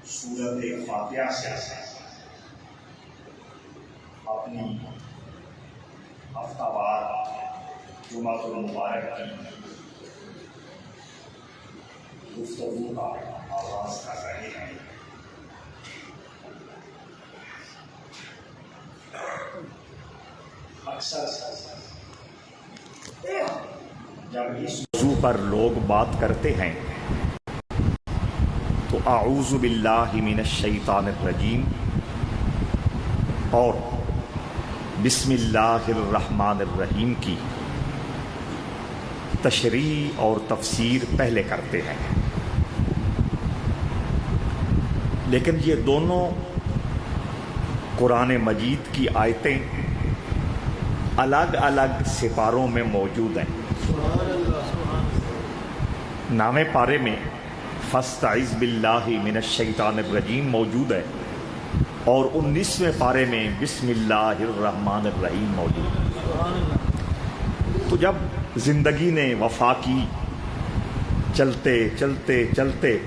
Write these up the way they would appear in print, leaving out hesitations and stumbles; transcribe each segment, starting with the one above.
سورت فاتحہ سے اپنی ہفتہ وار جمعہ المبارک کی گفتگو کا آغاز کر رہے ہیں۔ اکثر جب اس موضوع پر لوگ بات کرتے ہیں تو اعوذ باللہ من الشیطان الرجیم اور بسم اللہ الرحمن الرحیم کی تشریح اور تفسیر پہلے کرتے ہیں، لیکن یہ دونوں قرآن مجید کی آیتیں الگ الگ سپاروں میں موجود ہیں۔ نامے پارے میں فاستعذ باللہ من الشیطان الرجیم موجود ہے اور 19ویں پارے میں بسم اللہ الرحمن الرحیم موجود ہے۔ تو جب زندگی نے وفا کی، چلتے چلتے چلتے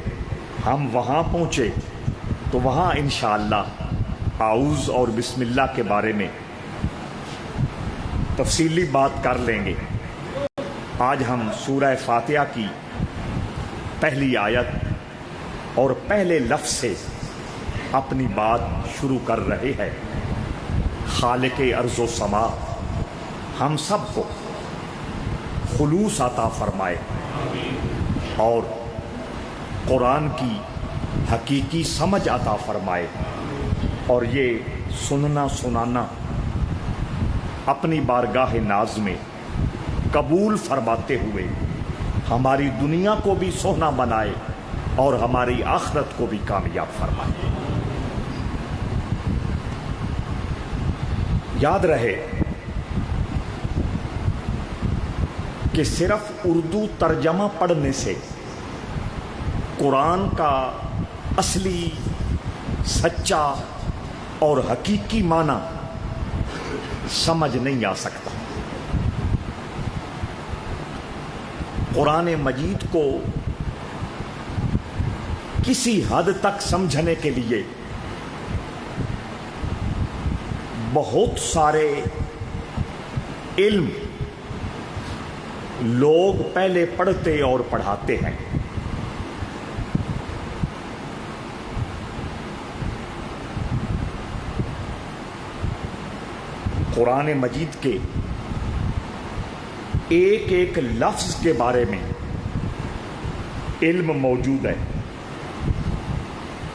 ہم وہاں پہنچے تو وہاں انشاءاللہ اعوذ اور بسم اللہ کے بارے میں تفصیلی بات کر لیں گے۔ آج ہم سورہ فاتحہ کی پہلی آیت اور پہلے لفظ سے اپنی بات شروع کر رہے ہیں۔ خالق ارض و سما ہم سب کو خلوص عطا فرمائے اور قرآن کی حقیقی سمجھ عطا فرمائے، اور یہ سننا سنانا اپنی بارگاہ ناز میں قبول فرماتے ہوئے ہماری دنیا کو بھی سونا بنائے اور ہماری آخرت کو بھی کامیاب فرمائے۔ یاد رہے کہ صرف اردو ترجمہ پڑھنے سے قرآن کا اصلی سچا اور حقیقی معنی سمجھ نہیں آ سکتا۔ قرآن مجید کو کسی حد تک سمجھنے کے لیے بہت سارے علم لوگ پہلے پڑھتے اور پڑھاتے ہیں۔ قرآن مجید کے ایک ایک لفظ کے بارے میں علم موجود ہے،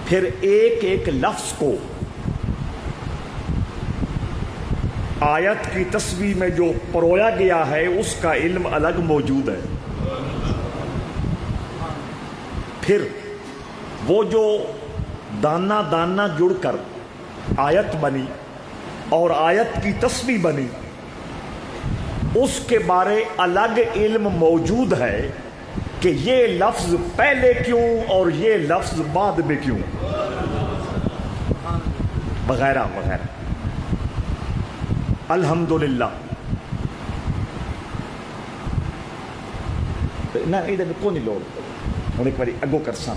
پھر ایک ایک لفظ کو آیت کی تصویر میں جو پرویا گیا ہے اس کا علم الگ موجود ہے، پھر وہ جو دانا دانا جڑ کر آیت بنی اور آیت کی تصویر بنی اس کے بارے الگ علم موجود ہے کہ یہ لفظ پہلے کیوں اور یہ لفظ بعد میں کیوں، وغیرہ وغیرہ۔ الحمدللہ نہ ادھر کو نہیں لوگ ہوں ایک باری اگو کرساں۔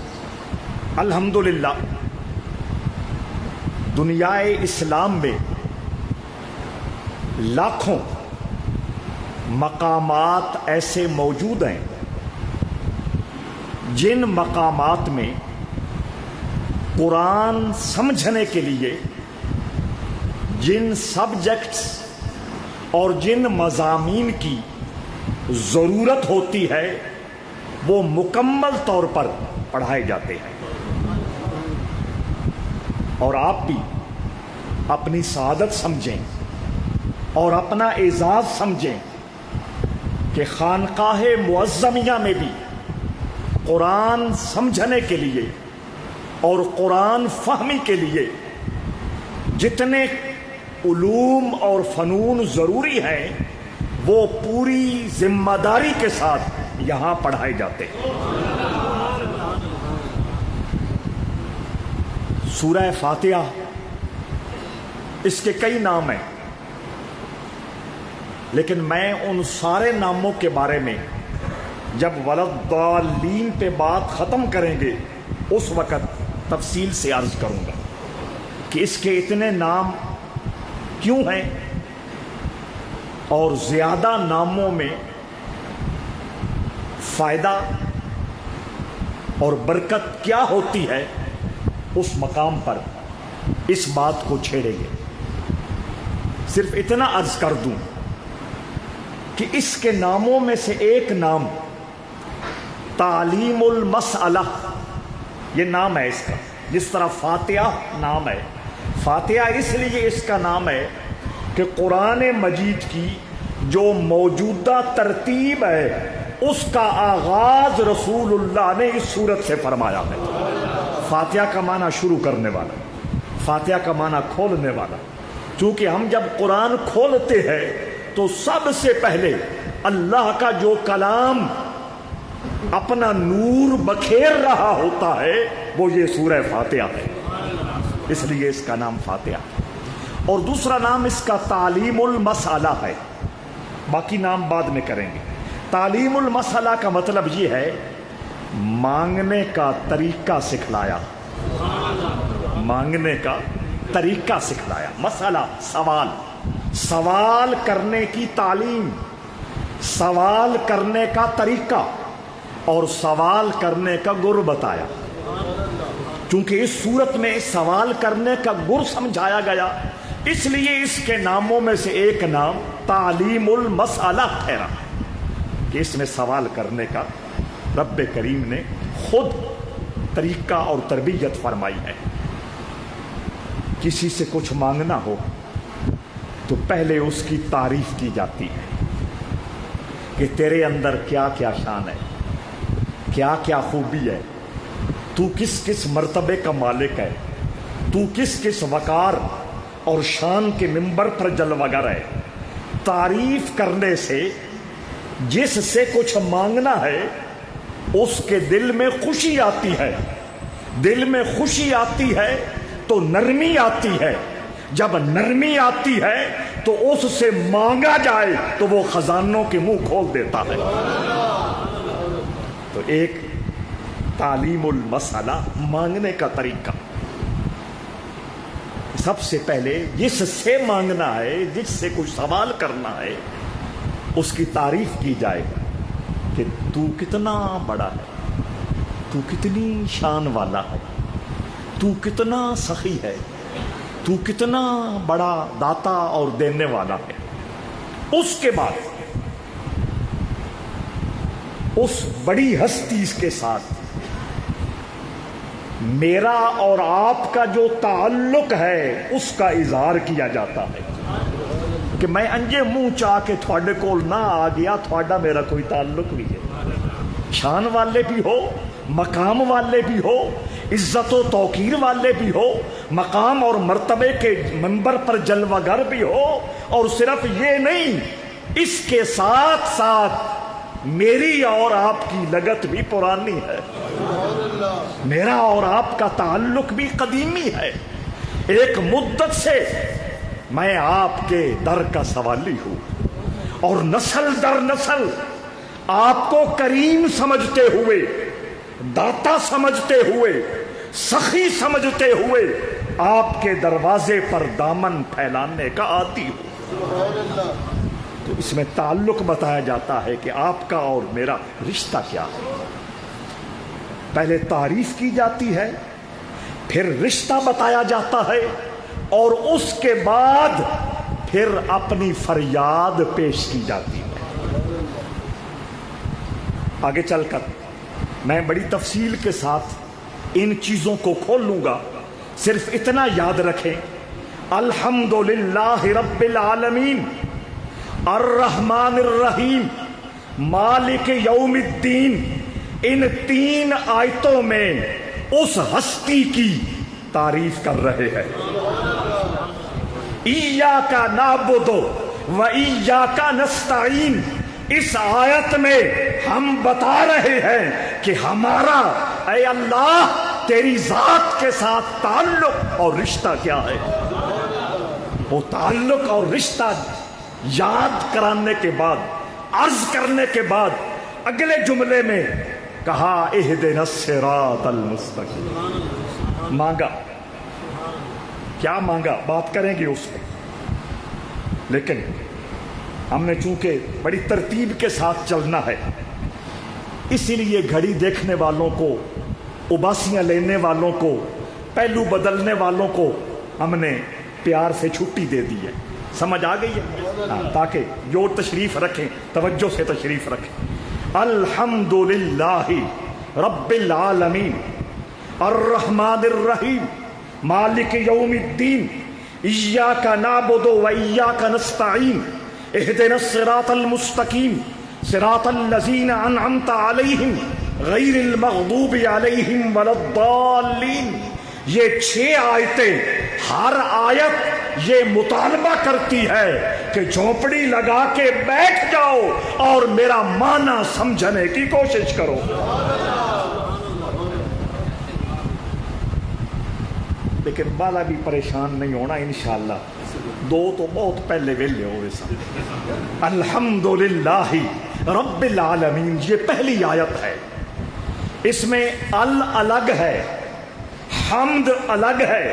الحمدللہ دنیا اسلام میں لاکھوں مقامات ایسے موجود ہیں جن مقامات میں قرآن سمجھنے کے لیے جن سبجیکٹس اور جن مضامین کی ضرورت ہوتی ہے وہ مکمل طور پر پڑھائے جاتے ہیں، اور آپ بھی اپنی سعادت سمجھیں اور اپنا اعزاز سمجھیں کہ خانقاہ معظمیہ میں بھی قرآن سمجھنے کے لیے اور قرآن فہمی کے لیے جتنے علوم اور فنون ضروری ہیں وہ پوری ذمہ داری کے ساتھ یہاں پڑھائے جاتے ہیں۔ سورہ فاتحہ اس کے کئی نام ہیں، لیکن میں ان سارے ناموں کے بارے میں جب ولدالین پہ بات ختم کریں گے اس وقت تفصیل سے عرض کروں گا کہ اس کے اتنے نام کیوں ہیں اور زیادہ ناموں میں فائدہ اور برکت کیا ہوتی ہے، اس مقام پر اس بات کو چھیڑیں گے۔ صرف اتنا عرض کر دوں کہ اس کے ناموں میں سے ایک نام تعلیم المسئلہ، یہ نام ہے اس کا، جس طرح فاتحہ نام ہے۔ فاتحہ اس لیے اس کا نام ہے کہ قرآن مجید کی جو موجودہ ترتیب ہے اس کا آغاز رسول اللہ نے اس سورت سے فرمایا ہے۔ فاتحہ کا معنی شروع کرنے والا، فاتحہ کا معنی کھولنے والا۔ چونکہ ہم جب قرآن کھولتے ہیں تو سب سے پہلے اللہ کا جو کلام اپنا نور بکھیر رہا ہوتا ہے وہ یہ سورہ فاتحہ ہے، اس لیے اس کا نام فاتحہ۔ اور دوسرا نام اس کا تعلیم المسئلہ ہے، باقی نام بعد میں کریں گے۔ تعلیم المسئلہ کا مطلب یہ ہے مانگنے کا طریقہ سکھلایا، مانگنے کا طریقہ سکھلایا۔ مسئلہ سوال، سوال کرنے کی تعلیم، سوال کرنے کا طریقہ اور سوال کرنے کا گر بتایا۔ چونکہ اس صورت میں سوال کرنے کا گر سمجھایا گیا، اس لیے اس کے ناموں میں سے ایک نام تعلیم المسئلہ ٹھہرا کہ اس میں سوال کرنے کا رب کریم نے خود طریقہ اور تربیت فرمائی ہے۔ کسی سے کچھ مانگنا ہو تو پہلے اس کی تعریف کی جاتی ہے کہ تیرے اندر کیا کیا شان ہے، کیا کیا خوبی ہے، تو کس کس مرتبے کا مالک ہے، تو کس کس وقار اور شان کے منبر پر جلوگر ہے۔ تعریف کرنے سے جس سے کچھ مانگنا ہے اس کے دل میں خوشی آتی ہے، دل میں خوشی آتی ہے تو نرمی آتی ہے، جب نرمی آتی ہے تو اس سے مانگا جائے تو وہ خزانوں کے منہ کھول دیتا ہے۔ تو ایک تعلیم المسئلہ، مانگنے کا طریقہ۔ سب سے پہلے جس سے مانگنا ہے، جس سے کچھ سوال کرنا ہے، اس کی تعریف کی جائے کہ تو کتنا بڑا ہے، تو کتنی شان والا ہے، تو کتنا سخی ہے، تو کتنا بڑا داتا اور دینے والا ہے۔ اس کے بعد اس بڑی ہستی کے ساتھ میرا اور آپ کا جو تعلق ہے اس کا اظہار کیا جاتا ہے کہ میں انجے منہ چاہ کے تھوڑے کول نہ آ گیا، تھوڑا میرا کوئی تعلق بھی ہے۔ شان والے بھی ہو، مقام والے بھی ہو، عزت و توقیر والے بھی ہو، مقام اور مرتبے کے منبر پر جلوہ گر بھی ہو، اور صرف یہ نہیں، اس کے ساتھ ساتھ میری اور آپ کی لگت بھی پرانی ہے، میرا اور آپ کا تعلق بھی قدیمی ہے۔ ایک مدت سے میں آپ کے در کا سوالی ہوں اور نسل در نسل آپ کو کریم سمجھتے ہوئے، داتا سمجھتے ہوئے، سخی سمجھتے ہوئے آپ کے دروازے پر دامن پھیلانے کا عادی ہوں۔ تو اس میں تعلق بتایا جاتا ہے کہ آپ کا اور میرا رشتہ کیا ہے۔ پہلے تعریف کی جاتی ہے، پھر رشتہ بتایا جاتا ہے، اور اس کے بعد پھر اپنی فریاد پیش کی جاتی ہے۔ آگے چل کر میں بڑی تفصیل کے ساتھ ان چیزوں کو کھول لوں گا، صرف اتنا یاد رکھیں، الحمدللہ رب العالمین الرحمن الرحیم مالک یوم الدین، ان تین آیتوں میں اس ہستی کی تعریف کر رہے ہیں۔ ایاک نعبد و ایاک نستعین، اس آیت میں ہم بتا رہے ہیں کہ ہمارا اے اللہ تیری ذات کے ساتھ تعلق اور رشتہ کیا ہے۔ وہ تعلق اور رشتہ یاد کرانے کے بعد، عرض کرنے کے بعد، اگلے جملے میں کہا اہدنا الصراط المستقیم، مانگا کیا مانگا، بات کریں گے اس پہ، لیکن ہم نے چونکہ بڑی ترتیب کے ساتھ چلنا ہے، اسی لیے گھڑی دیکھنے والوں کو، اباسیاں لینے والوں کو، پہلو بدلنے والوں کو ہم نے پیار سے چھٹی دے دی ہے، سمجھ آ گئی ہے؟ ہاں، تاکہ جو تشریف رکھیں توجہ سے تشریف رکھیں۔ الحمدللہ رب العالمین الرحمن الرحیم مالک یوم الدین ایاک نعبد و ایاک نستعین اہدنا الصراط المستقیم صراط الذین انعمت علیہم غیر المغضوب علیہم ولا الضالین۔ یہ 6 آیتیں، ہر آیت یہ مطالبہ کرتی ہے کہ جھونپڑی لگا کے بیٹھ جاؤ اور میرا معنی سمجھنے کی کوشش کرو۔ لیکن بالا بھی پریشان نہیں ہونا انشاءاللہ، 2 تو بہت پہلے ویلے ہوئے سب۔ الحمدللہ رب العالمین، یہ پہلی آیت ہے، اس میں الگ ہے، حمد الگ ہے،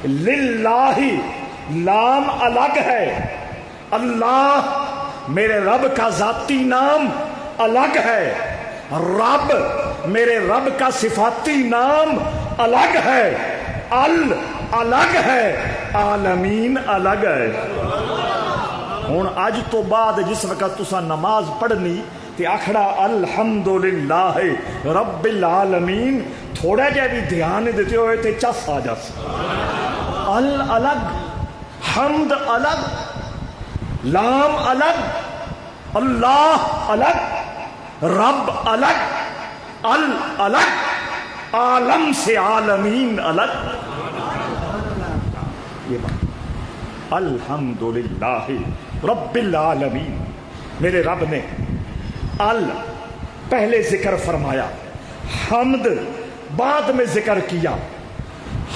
للہ لام الگ ہے، اللہ میرے رب کا ذاتی نام الگ ہے، رب میرے رب کا صفاتی نام الگ ہے، الگ ہے، عالمین الگ ہے۔ ہن اج تو بعد جس وقت تسا نماز پڑھنی تے آکھڑا الحمدللہ رب العالمین، تھوڑا جہا بھی دھیان دیتے ہوئے تے چس آ جاس۔ الگ، حمد الگ، لام الگ، اللہ الگ، رب الگ، الگ، عالم سے عالمین الگ۔ یہ بات الحمدللہ رب العالمین، میرے رب نے پہلے ذکر فرمایا، حمد بعد میں ذکر کیا۔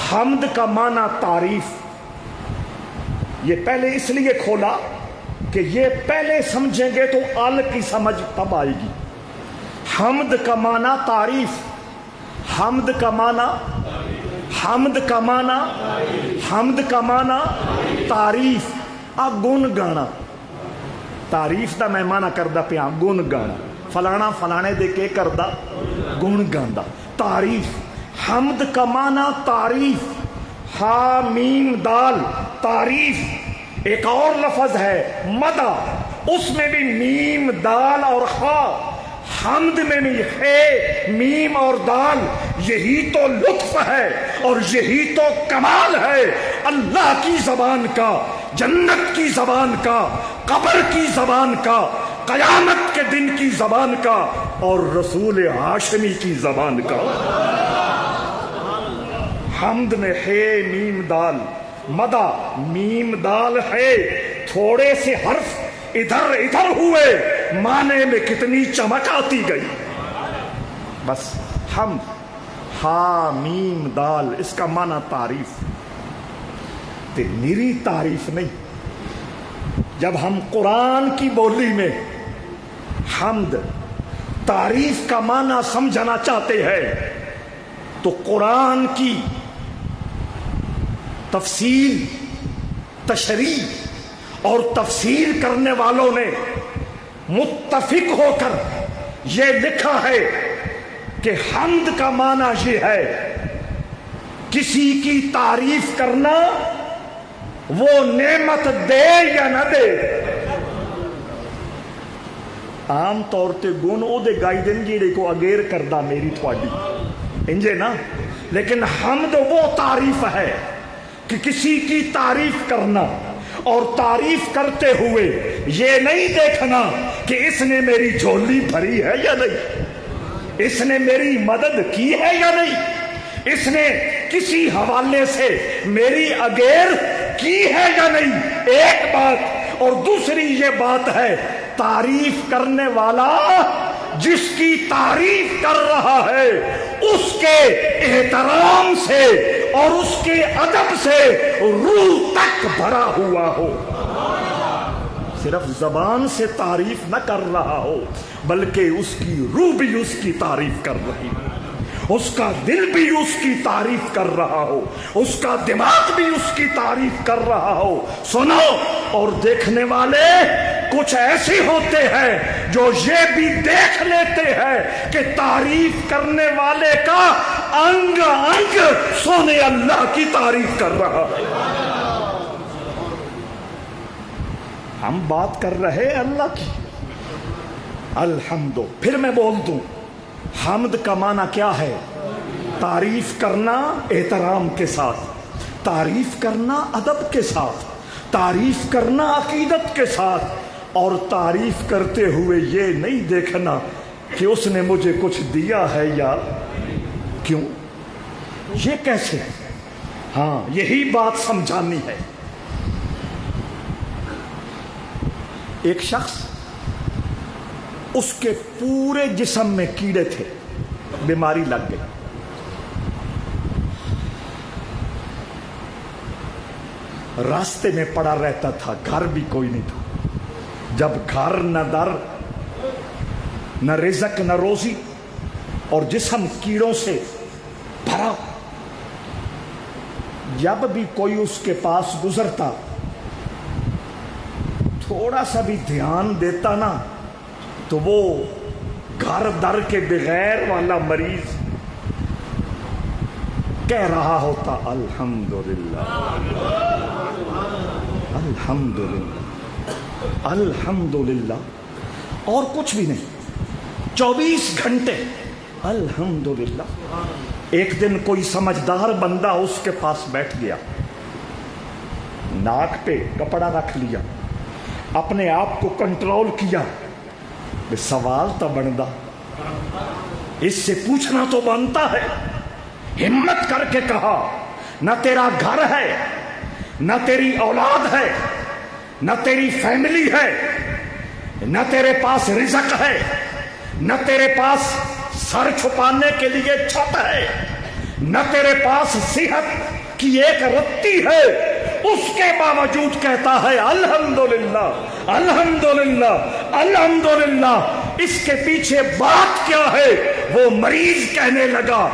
حمد کا معنی تعریف، یہ پہلے اس لیے کھولا کہ یہ پہلے سمجھیں گے تو کی سمجھ تب آئے گی۔ حمد کا معنی تعریف، حمد کا معنی، حمد کا معنی، حمد کا معنی تعریف، گن گانا۔ تعریف دا میں معنی کردا پیا گن گانا، فلانا فلانے دے کے کردا گن گاندا۔ تعریف، حمد کا معنی تعریف، ہا میم دال تعریف۔ ایک اور لفظ ہے مدح، اس میں بھی میم دال اور ہا، حمد میں بھی ہے میم اور دال۔ یہی تو لطف ہے اور یہی تو کمال ہے اللہ کی زبان کا، جنت کی زبان کا، قبر کی زبان کا، قیامت کے دن کی زبان کا، اور رسول ہاشمی کی زبان کا۔ حمد میں ہے میم دال، مدح میم دال ہے، تھوڑے سے حرف ادھر ادھر ہوئے، معنی میں کتنی چمک آتی گئی۔ بس حمد، ہا میم دال، اس کا معنی تعریف، تے میری تعریف نہیں۔ جب ہم قرآن کی بولی میں حمد تعریف کا معنی سمجھنا چاہتے ہیں تو قرآن کی تفصیل، تشریح اور تفسیر کرنے والوں نے متفق ہو کر یہ لکھا ہے کہ حمد کا معنی یہ ہے کسی کی تعریف کرنا، وہ نعمت دے یا نہ دے۔ عام طور تے گن او دے گائی دن جیڑے کو اگیر کردہ میری تھوڑی انجے نا، لیکن حمد وہ تعریف ہے کہ کسی کی تعریف کرنا، اور تعریف کرتے ہوئے یہ نہیں دیکھنا کہ اس نے میری جھولی بھری ہے یا نہیں، اس نے میری مدد کی ہے یا نہیں، اس نے کسی حوالے سے میری اگیر کی ہے یا نہیں، ایک بات۔ اور دوسری یہ بات ہے، تعریف کرنے والا جس کی تعریف کر رہا ہے اس کے احترام سے اور اس کے ادب سے روح تک بھرا ہوا ہو۔ صرف زبان سے تعریف نہ کر رہا ہو بلکہ اس کی روح بھی اس کی تعریف کر رہی ہو، اس کا دل بھی اس کی تعریف کر رہا ہو، اس کا دماغ بھی اس کی تعریف کر رہا ہو۔ سنو، اور دیکھنے والے کچھ ایسے ہوتے ہیں جو یہ بھی دیکھ لیتے ہیں کہ تعریف کرنے والے کا انگ انگ سونے اللہ کی تعریف کر رہا ہے۔ ہم بات کر رہے اللہ کی، الحمد۔ پھر میں بول دوں، حمد کا معنی کیا ہے؟ تعریف کرنا احترام کے ساتھ، تعریف کرنا ادب کے ساتھ، تعریف کرنا عقیدت کے ساتھ، اور تعریف کرتے ہوئے یہ نہیں دیکھنا کہ اس نے مجھے کچھ دیا ہے یا کیوں، یہ کیسے؟ ہاں، یہی بات سمجھانی ہے۔ ایک شخص، اس کے پورے جسم میں کیڑے تھے، بیماری لگ گئی، راستے میں پڑا رہتا تھا، گھر بھی کوئی نہیں تھا۔ جب گھر نہ در، نہ رزق، نہ روزی، اور جسم کیڑوں سے بھرا، جب بھی کوئی اس کے پاس گزرتا تھوڑا سا بھی دھیان دیتا نا تو وہ گھر در کے بغیر والا مریض کہہ رہا ہوتا الحمدللہ الحمدللہ الحمدللہ، اور کچھ بھی نہیں، 24 گھنٹے الحمدللہ۔ ایک دن کوئی سمجھدار بندہ اس کے پاس بیٹھ گیا، ناک پہ کپڑا رکھ لیا، اپنے آپ کو کنٹرول کیا، سوال تو بنتا، اس سے پوچھنا تو بنتا ہے۔ ہمت کر کے کہا، نہ تیرا گھر ہے، نہ تیری اولاد ہے، نہ تیری فیملی ہے، نہ تیرے پاس رزق ہے، نہ تیرے پاس سر چھپانے کے لیے چھت ہے، نہ تیرے پاس صحت کی ایک رتی ہے، اس کے باوجود کہتا ہے الحمدللہ الحمدللہ الحمدللہ۔ اس کے پیچھے بات کیا ہے؟ وہ مریض کہنے لگا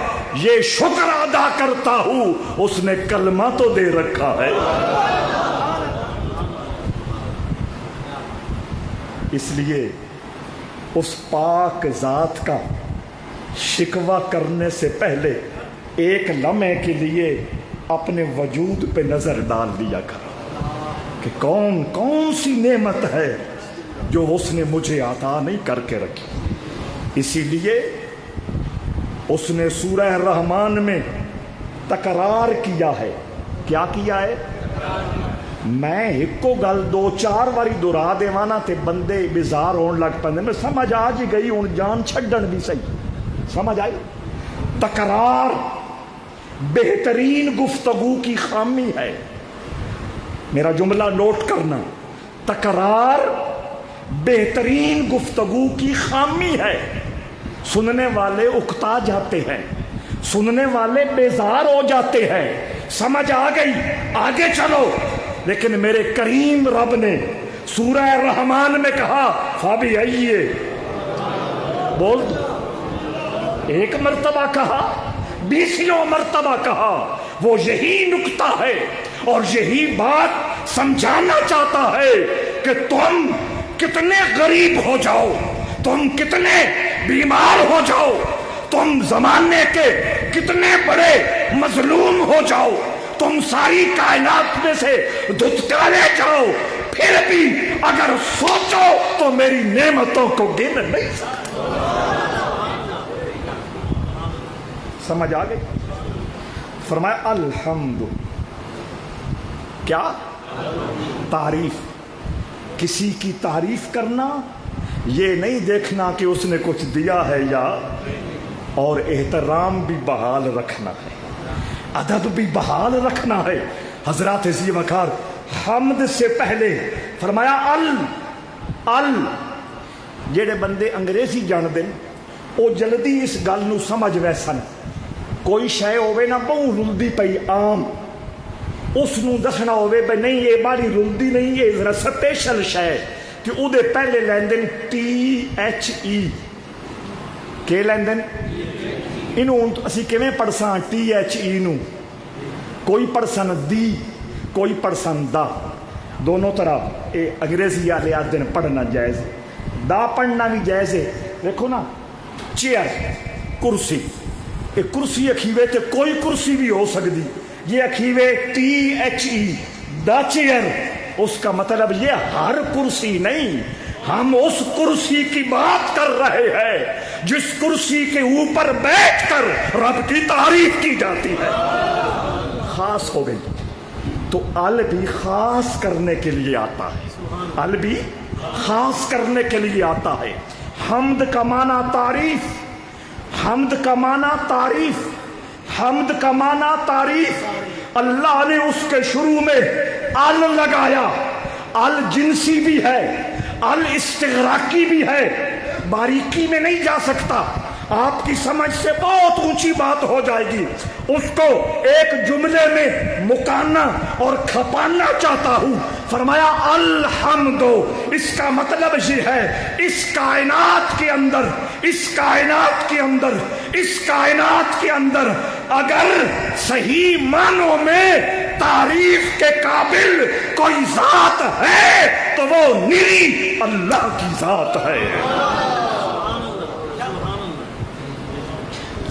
یہ شکر ادا کرتا ہوں، اس نے کلمہ تو دے رکھا ہے۔ اس لیے اس پاک ذات کا شکوہ کرنے سے پہلے ایک لمحے کے لیے اپنے وجود پہ نظر ڈال دیا کرو کہ کون کون سی نعمت ہے جو اس نے مجھے عطا نہیں کر کے رکھی۔ اسی لیے اس نے سورہ رحمان میں تکرار کیا ہے۔ کیا کیا ہے؟ میں ایک کو گل 2-4 واری دہرا دیوانا تے بندے بیزار ہون لگ پندے، میں سمجھ آ جی گئی، ہن جان چھڈن بھی صحیح سمجھ آئی۔ تکرار بہترین گفتگو کی خامی ہے، میرا جملہ نوٹ کرنا، تکرار بہترین گفتگو کی خامی ہے۔ سننے والے اکتا جاتے ہیں، سننے والے بیزار ہو جاتے ہیں، سمجھ آ گئی، آگے چلو۔ لیکن میرے کریم رب نے سورہ رحمان میں کہا فابی آئیے، بول دو، ایک مرتبہ کہا، 20 مرتبہ کہا، وہ یہی نکتہ ہے اور یہی بات سمجھانا چاہتا ہے کہ تم کتنے غریب ہو جاؤ، تم کتنے بیمار ہو جاؤ، تم زمانے کے کتنے بڑے مظلوم ہو جاؤ، تم ساری کائنات میں سے دھتکارے جاؤ، پھر بھی اگر سوچو تو میری نعمتوں کو گن نہیں سکتے۔ سمجھ آ گئی؟ فرمایا الحمد، کیا تعریف، کسی کی تعریف کرنا، یہ نہیں دیکھنا کہ اس نے کچھ دیا ہے یا، اور احترام بھی بحال رکھنا ہے، ادب بھی بحال رکھنا ہے۔ حضرات ذی وقار حمد سے پہلے فرمایا ال جڑے بندے انگریزی جان دے او جلدی اس گل نو سمجھ ویسن، کوئی شے ہوے نا بہوں رلدی پئی عام، اس نو دسنا ہوے بھئی نہیں یہ بڑی رلدی نہیں، یہ ذرا سپیشل شے، کہ وہ پہلے لیندن THE کہ لیندن انہوں اسی کیویں پڑھساں THE نو کوئی پڑھسن دی کوئی پڑھسن دا دونوں طرح اے انگریزی والے آدھے پڑھنا جائز دا پڑھنا بھی جائز ہے دیکھو نا چیئر کرسی یہ کرسی اکھیوے تے کوئی کرسی بھی ہو سکتی یہ اکھیوے THE دا چیئر اس کا مطلب یہ ہر کرسی نہیں ہم اس کرسی کی بات کر رہے ہیں جس کرسی کے اوپر بیٹھ کر رب کی تعریف کی جاتی ہے خاص ہو گئی تو ال بھی خاص کرنے کے لیے آتا ہے ال بھی خاص کرنے کے لیے آتا ہے حمد کا معنی تعریف حمد کا معنی تعریف حمد کا معنی تعریف اللہ نے اس کے شروع میں ال لگایا ال جنسی بھی ہے ال استغراقی بھی ہے باریکی میں نہیں جا سکتا آپ کی سمجھ سے بہت اونچی بات ہو جائے گی اس کو ایک جملے میں مکانا اور کھپانا چاہتا ہوں فرمایا الحمد اس کا مطلب یہ ہے اس کائنات کے اندر اس کائنات کے اندر اس کائنات کے اندر اگر صحیح معنوں میں تعریف کے قابل کوئی ذات ہے تو وہ نری اللہ کی ذات ہے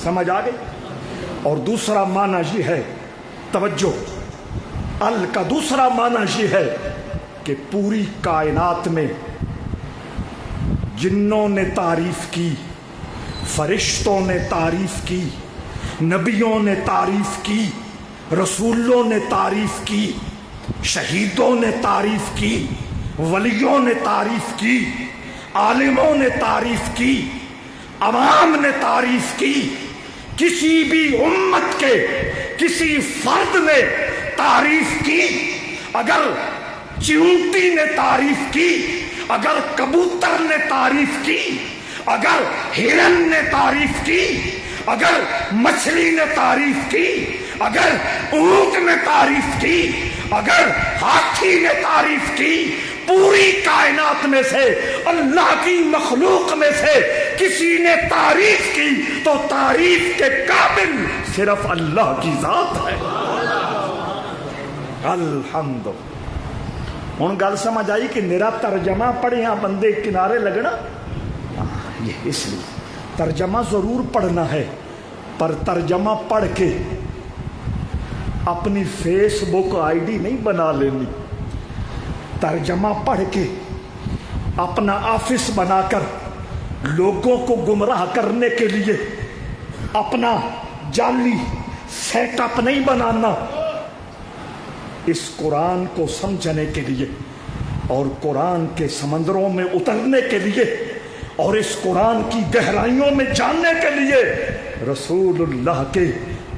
سمجھ آ گئی اور دوسرا معنی یہ ہے توجہ ال کا دوسرا معنی یہ ہے کہ پوری کائنات میں جنوں نے تعریف کی فرشتوں نے تعریف کی نبیوں نے تعریف کی رسولوں نے تعریف کی شہیدوں نے تعریف کی ولیوں نے تعریف کی عالموں نے تعریف کی عوام نے تعریف کی کسی بھی امت کے کسی فرد نے تعریف کی اگر چیونٹی نے تعریف کی اگر کبوتر نے تعریف کی اگر ہرن نے تعریف کی اگر مچھلی نے تعریف کی اگر اونٹ نے تعریف کی اگر ہاتھی نے تعریف کی پوری کائنات میں سے اللہ کی مخلوق میں سے کسی نے تعریف کی تو تعریف کے قابل صرف اللہ کی ذات ہے الحمد ہن گل سمجھ آئی کہ میرا ترجمہ پڑھے ہاں بندے کنارے لگنا یہ اس لیے ترجمہ ضرور پڑھنا ہے پر ترجمہ پڑھ کے اپنی فیس بک آئی ڈی نہیں بنا لینی ترجمہ پڑھ کے اپنا آفس بنا کر لوگوں کو گمراہ کرنے کے لیے اپنا جعلی سیٹ اپ نہیں بنانا اس قرآن کو سمجھنے کے لیے اور قرآن کے سمندروں میں اترنے کے لیے اور اس قرآن کی گہرائیوں میں جاننے کے لیے رسول اللہ کے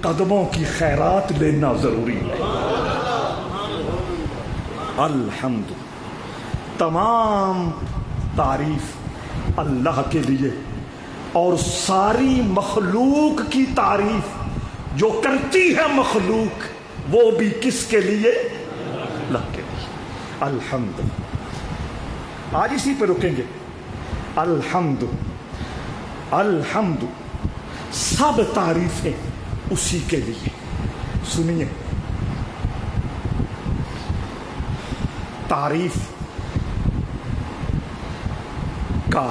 قدموں کی خیرات لینا ضروری ہے الحمد تمام تعریف اللہ کے لیے اور ساری مخلوق کی تعریف جو کرتی ہے مخلوق وہ بھی کس کے لیے اللہ کے لیے الحمد آج اسی پہ رکیں گے الحمد الحمد سب تعریفیں اسی کے لیے سنیے تعریف کا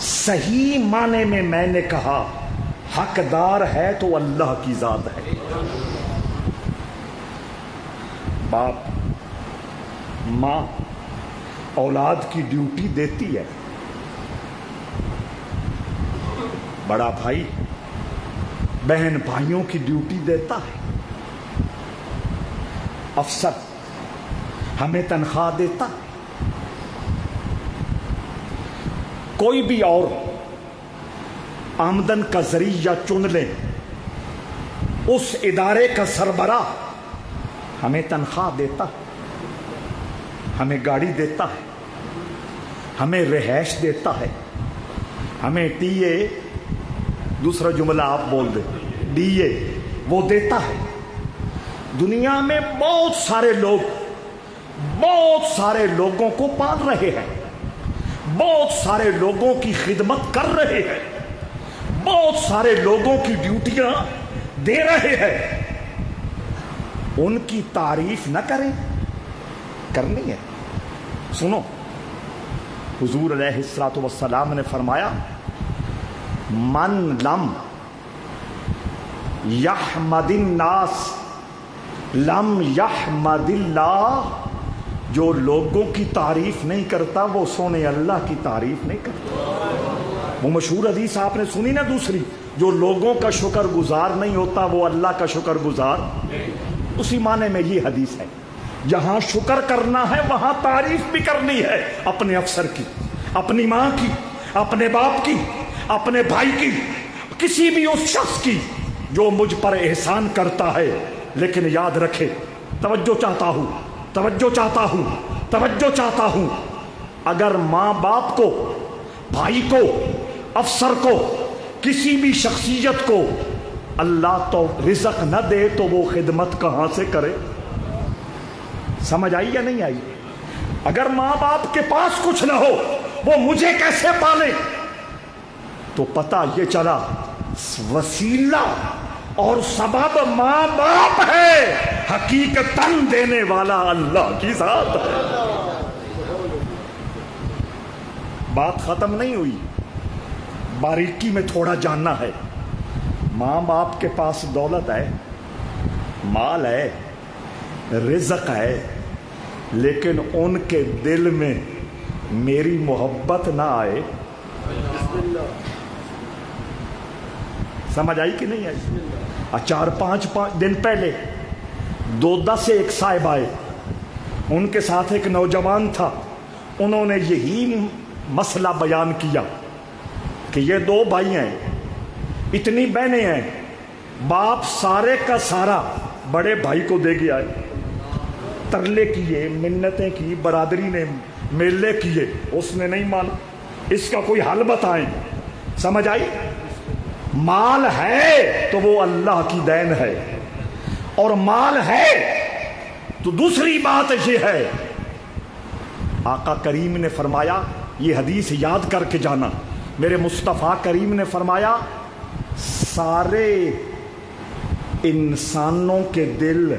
صحیح معنی میں نے کہا حقدار ہے تو اللہ کی ذات ہے باپ ماں اولاد کی ڈیوٹی دیتی ہے بڑا بھائی بہن بھائیوں کی ڈیوٹی دیتا ہے افسر ہمیں تنخواہ دیتا کوئی بھی اور آمدن کا ذریعہ چن لیں اس ادارے کا سربراہ ہمیں تنخواہ دیتا ہمیں گاڑی دیتا ہے ہمیں رہائش دیتا ہے ہمیں ٹی اے دوسرا جملہ آپ بول دیں ڈی اے وہ دیتا ہے دنیا میں بہت سارے لوگ بہت سارے لوگوں کو پال رہے ہیں، بہت سارے لوگوں کی خدمت کر رہے ہیں، بہت سارے لوگوں کی ڈیوٹیاں دے رہے ہیں، ان کی تعریف نہ کریں؟ کرنی ہے۔ سنو، حضور علیہ الصلوۃ والسلام نے فرمایا من لم یحمد الناس لم یحمد اللہ، جو لوگوں کی تعریف نہیں کرتا وہ سونے اللہ کی تعریف نہیں کرتا۔ وہ مشہور حدیث آپ نے سنی نا دوسری، جو لوگوں کا شکر گزار نہیں ہوتا وہ اللہ کا شکر گزار، اسی معنی میں یہ حدیث ہے۔ جہاں شکر کرنا ہے وہاں تعریف بھی کرنی ہے، اپنے افسر کی، اپنی ماں کی، اپنے باپ کی، اپنے بھائی کی، کسی بھی اس شخص کی جو مجھ پر احسان کرتا ہے۔ لیکن یاد رکھے، توجہ چاہتا ہوں، توجہ چاہتا ہوں، توجہ چاہتا ہوں، اگر ماں باپ کو، بھائی کو، افسر کو، کسی بھی شخصیت کو اللہ تو رزق نہ دے تو وہ خدمت کہاں سے کرے؟ سمجھ آئی یا نہیں آئی؟ اگر ماں باپ کے پاس کچھ نہ ہو وہ مجھے کیسے پالے؟ تو پتہ یہ چلا وسیلہ اور سبب ماں باپ ہے، حقیقتاً دینے والا اللہ کی ذات ہے۔ بات ختم نہیں ہوئی، باریکی میں تھوڑا جاننا ہے۔ ماں باپ کے پاس دولت ہے، مال ہے، رزق ہے، لیکن ان کے دل میں میری محبت نہ آئے، سمجھ آئی کہ نہیں آئی؟ 4-5 دن پہلے دودھا سے ایک صاحب آئے، ان کے ساتھ ایک نوجوان تھا، انہوں نے یہی مسئلہ بیان کیا کہ یہ 2 بھائی ہیں، اتنی بہنیں ہیں، باپ سارے کا سارا بڑے بھائی کو دے گیا ہے، ترلے کیے، منتیں کی، برادری نے میلے کیے، اس نے نہیں مانا، اس کا کوئی حل بتائیں۔ سمجھ آئی؟ مال ہے تو وہ اللہ کی دین ہے، اور مال ہے تو دوسری بات یہ ہے، آقا کریم نے فرمایا، یہ حدیث یاد کر کے جانا، میرے مصطفیٰ کریم نے فرمایا سارے انسانوں کے دل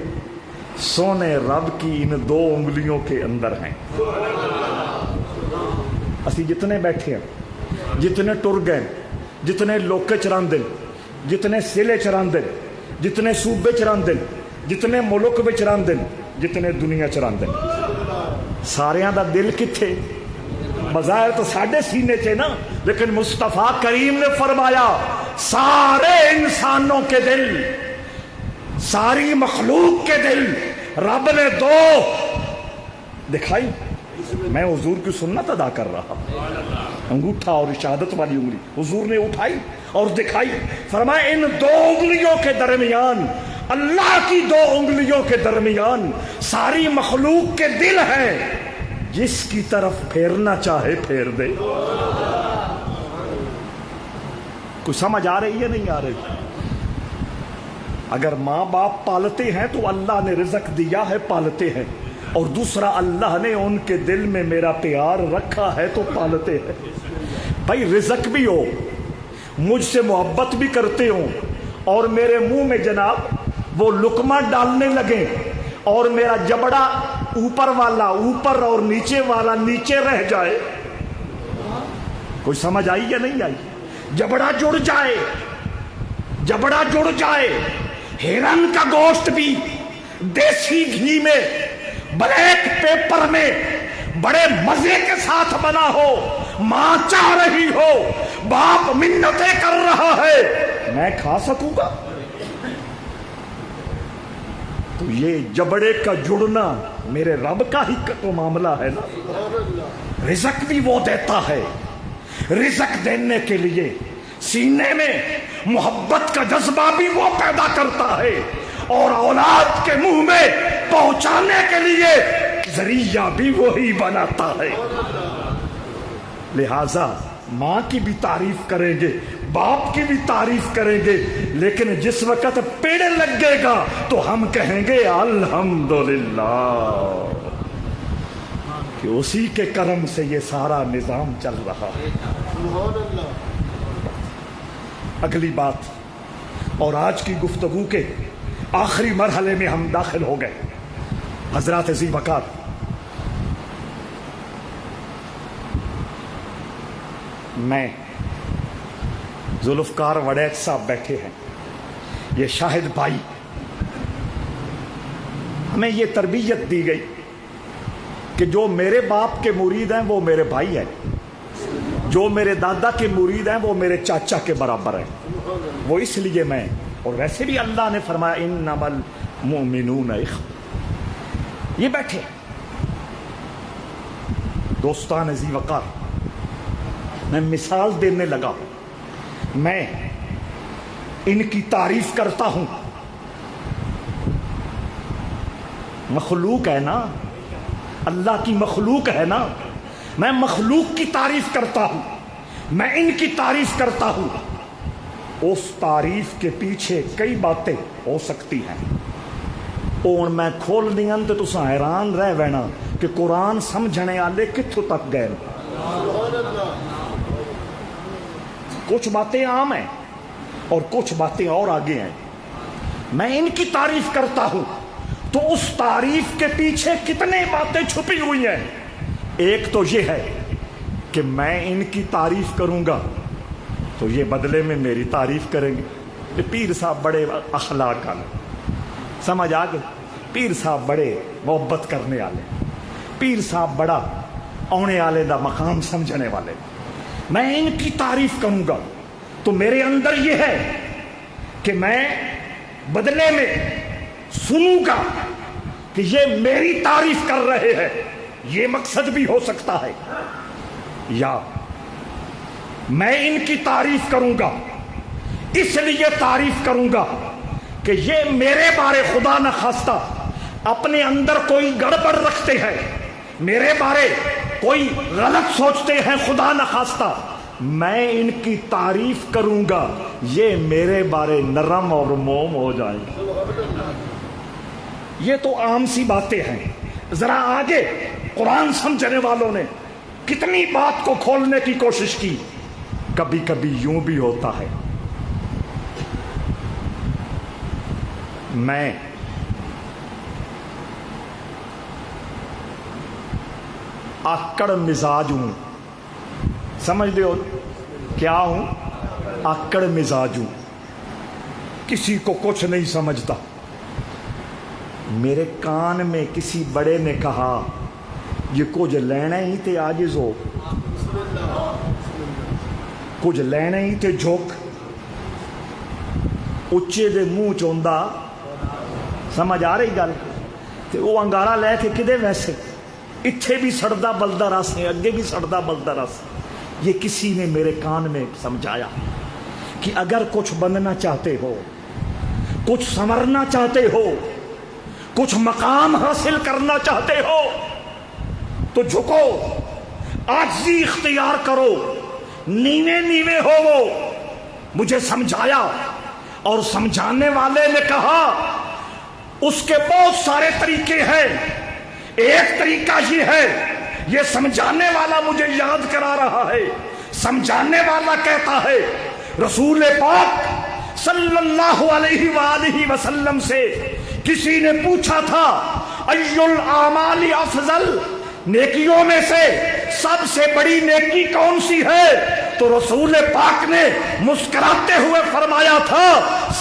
سونے رب کی ان 2 انگلیوں کے اندر ہیں۔ اسی جتنے بیٹھے ہیں، جتنے ٹر گئے، جتنے لوکے چراندے، جتنے سلے چراندے، جتنے صوبے چراندے، جتنے ملک میں چراندے، جتنے دنیا چراندے، ساریاں دا دل کتھے؟ بظاہر تو ساڈے سینے چے نا، لیکن مصطفیٰ کریم نے فرمایا سارے انسانوں کے دل، ساری مخلوق کے دل رب نے 2 دکھائی۔ میں حضور کی سنت ادا کر رہا، انگوٹھا اور شہادت والی انگلی حضور نے اٹھائی اور دکھائی، فرمایا ان 2 انگلیوں کے درمیان، اللہ کی 2 انگلیوں کے درمیان ساری مخلوق کے دل ہیں، جس کی طرف پھیرنا چاہے پھیر دے۔ کوئی سمجھ آ رہی ہے نہیں آ رہی؟ اگر ماں باپ پالتے ہیں تو اللہ نے رزق دیا ہے، پالتے ہیں، اور دوسرا اللہ نے ان کے دل میں میرا پیار رکھا ہے تو پالتے ہیں۔ بھائی رزق بھی ہو، مجھ سے محبت بھی کرتے ہوں، اور میرے منہ میں جناب وہ لقمہ ڈالنے لگے اور میرا جبڑا اوپر والا اوپر اور نیچے والا نیچے رہ جائے، کوئی سمجھ آئی یا نہیں آئی؟ جبڑا جڑ جائے، جبڑا جڑ جائے، ہرن کا گوشت بھی دیسی گھی میں، بلیک پیپر میں، بڑے مزے کے ساتھ بنا ہو، ماں چاہ رہی ہو، باپ منتیں کر رہا ہے، میں کھا سکوں گا؟ تو یہ جبڑے کا جڑنا میرے رب کا ہی تو معاملہ ہے نا۔ رزق بھی وہ دیتا ہے، رزق دینے کے لیے سینے میں محبت کا جذبہ بھی وہ پیدا کرتا ہے، اور اولاد کے منہ میں پہنچانے کے لیے ذریعہ بھی وہی بناتا ہے۔ لہذا ماں کی بھی تعریف کریں گے، باپ کی بھی تعریف کریں گے، لیکن جس وقت پیڑ لگ گے گا تو ہم کہیں گے الحمدللہ۔ کہ اسی کے کرم سے یہ سارا نظام چل رہا ہے۔ اگلی بات، اور آج کی گفتگو کے آخری مرحلے میں ہم داخل ہو گئے۔ حضرات ذی وقار، میں ذوالفقار وڑیچ صاحب بیٹھے ہیں، یہ شاہد بھائی، ہمیں یہ تربیت دی گئی کہ جو میرے باپ کے مرید ہیں وہ میرے بھائی ہیں، جو میرے دادا کے مرید ہیں وہ میرے چاچا کے برابر ہیں۔ وہ اس لیے میں، اور ویسے بھی اللہ نے فرمایا انما المؤمنون اخوہ۔ یہ بیٹھے دوستان ذی وقار، میں مثال دینے لگا، میں ان کی تعریف کرتا ہوں، مخلوق ہے نا، اللہ کی مخلوق ہے نا، میں مخلوق کی تعریف کرتا ہوں، میں ان کی تعریف کرتا ہوں۔ اس تعریف کے پیچھے کئی باتیں ہو سکتی ہیں، اور میں کھول دیاں تو تساں حیران رہ وینا کہ قرآن سمجھنے والے کتھوں تک گئے۔ کچھ باتیں عام ہیں اور کچھ باتیں اور آگے ہیں۔ میں ان کی تعریف کرتا ہوں تو اس تعریف کے پیچھے کتنے باتیں چھپی ہوئی ہیں۔ ایک تو یہ ہے کہ میں ان کی تعریف کروں گا تو یہ بدلے میں میری تعریف کریں گے۔ یہ پیر صاحب بڑے اخلاق والے، سمجھ آ گئے؟ پیر صاحب بڑے محبت کرنے والے، پیر صاحب بڑا آنے والے دا مقام سمجھنے والے۔ میں ان کی تعریف کروں گا تو میرے اندر یہ ہے کہ میں بدلے میں سنوں گا کہ یہ میری تعریف کر رہے ہیں، یہ مقصد بھی ہو سکتا ہے، یا میں ان کی تعریف کروں گا اس لیے تعریف کروں گا کہ یہ میرے بارے خدا نخواستہ اپنے اندر کوئی گڑبڑ رکھتے ہیں، میرے بارے کوئی غلط سوچتے ہیں خدا نخواستہ، میں ان کی تعریف کروں گا یہ میرے بارے نرم اور موم ہو جائیں۔ یہ تو عام سی باتیں ہیں، ذرا آگے قرآن سمجھنے والوں نے کتنی بات کو کھولنے کی کوشش کی۔ کبھی کبھی یوں بھی ہوتا ہے، میں آکڑ مزاج ہوں، سمجھ ہو کیا ہوں؟ آکڑ مزاج ہوں، کسی کو کچھ نہیں سمجھتا۔ میرے کان میں کسی بڑے نے کہا یہ کچھ لینا ہی تے عاجز ہو، کچھ لینا ہی تے جھوک، اچے دے منہ چوندا، سمجھ آ رہی گل؟ تے وہ انگارا لے کے کدے ویسے اتھے بھی سڑدا بلدا رس ہے، اگے بھی سڑدا بلدا رس۔ یہ کسی نے میرے کان میں سمجھایا کہ اگر کچھ بننا چاہتے ہو، کچھ سنورنا چاہتے ہو، کچھ مقام حاصل کرنا چاہتے ہو تو جھکو، عاجزی اختیار کرو، نیوے نیوے ہو۔ وہ مجھے سمجھایا اور سمجھانے والے نے کہا اس کے بہت سارے طریقے ہیں، ایک طریقہ یہ ہے، یہ سمجھانے والا مجھے یاد کرا رہا ہے، سمجھانے والا کہتا ہے رسول پاک صلی اللہ علیہ وآلہ وسلم سے کسی نے پوچھا تھا ای الاعمال افضل، نیکیوں میں سے سب سے بڑی نیکی کون سی ہے؟ تو رسول پاک نے مسکراتے ہوئے فرمایا تھا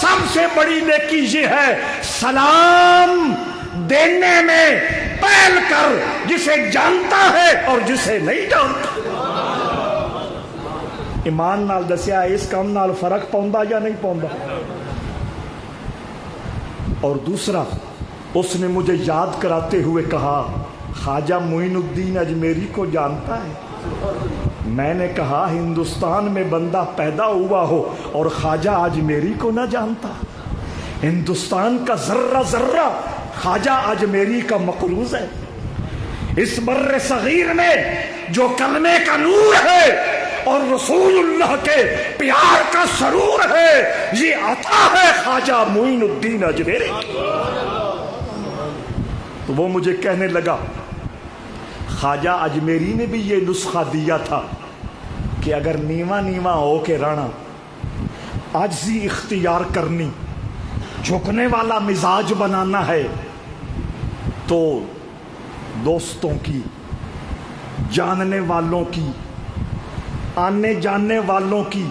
سب سے بڑی نیکی یہ ہے سلام دینے میں پہل کر جسے جانتا ہے اور جسے نہیں جانتا۔ ایمان نال دسیا اس کام نال فرق پوندا یا نہیں پوندا؟ اور دوسرا اس نے مجھے یاد کراتے ہوئے کہا خواجہ معین الدین اجمیری کو جانتا ہے؟ میں نے کہا ہندوستان میں بندہ پیدا ہوا ہو اور خواجہ اجمیری کو نہ جانتا؟ ہندوستان کا ذرہ ذرہ خواجہ اجمیری کا مقروض ہے۔ اس بر صغیر میں جو کلمے کا نور ہے اور رسول اللہ کے پیار کا سرور ہے، یہ عطا ہے خواجہ معین الدین اجمیری۔ تو وہ مجھے کہنے لگا خواجہ اجمیری نے بھی یہ نسخہ دیا تھا کہ اگر نیواں نیواں ہو کے رہنا، عاجزی اختیار کرنی، جھکنے والا مزاج بنانا ہے تو دوستوں کی، جاننے والوں کی، آنے جاننے والوں کی،